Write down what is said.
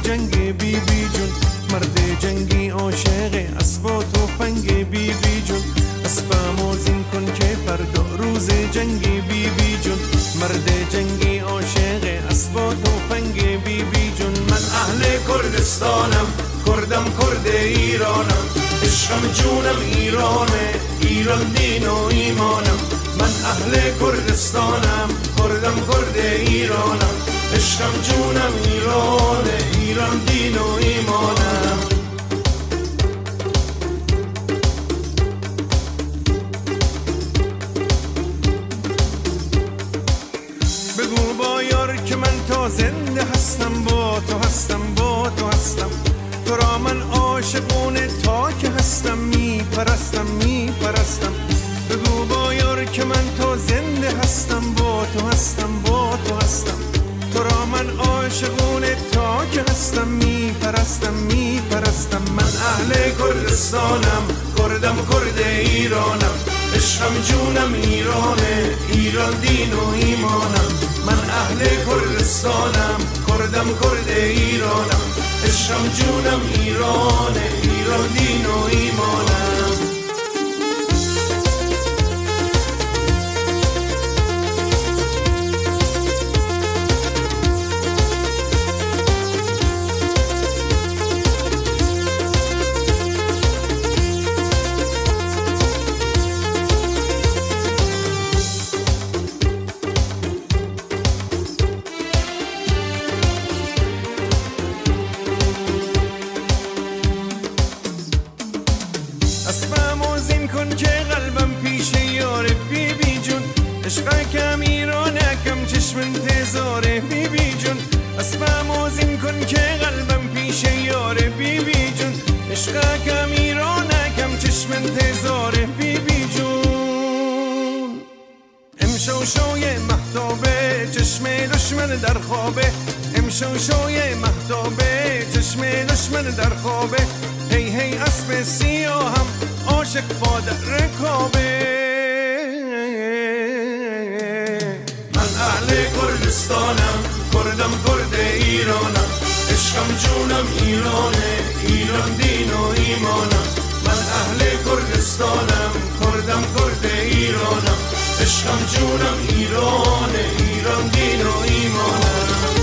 جنگ بی بی جون، مرد جنگی عاشق اسب و تفنگ بی بی جون، اسبم آذین کن که فردا روز جنگ بی بی جون، مرد جنگی عاشق اسب و تفنگ بی بی جون. من اهل کردستانم، کردم کرد ایرانم، عشقم جونم ایرانه، ایران دین و ایمانم. من اهل کردستانم، کردم کرد ایرانم، عشقم جونم ایرانه، ایران دین و ایمانم. بگو با یار که من تا زنده هستم، با تو هستم، با تو هستم، تو را من عاشقونه تا که هستم، میپرستم میپرستم. بگو با یار که من تا زنده هستم، با تو هستم، با تو هستم، تو را من عاشقونه تا که هستم، میپرستم میپرستم. من اهل کردستانم، کردم کرد ایرانم، عشقم جونم ایرانه، ایران دین و ایمانم. من اهل کردستانم، کردم کرد ایرانم، عشقم جونم ایرانه، ایران دین و ایمانم. اسبم آذین کن که قلبم پیش یار بی بی جون، عشق کم ایرانه کم چشم انتظاره بی بی جون. اسبم آذین کن که قلبم پیش یار بی بی جون، عشق کم ایرانه کم چشم انتظاره بی بی جون. امشو شوی مهتابه چشم دشمن در خوابه، امشو شوی مهتابه چشم دشمن در خوابه. هی هی اسب سیاهم عاشق با در رکابه. من اهل کردستانم، کردم کرد ایرانم، عشقم جونم ایرانه، ایران دین و ایمانم. من اهل کردستانم، کردم کرد ایرانم، عشقم جونم ایرانه، ایران دین و ایمانم.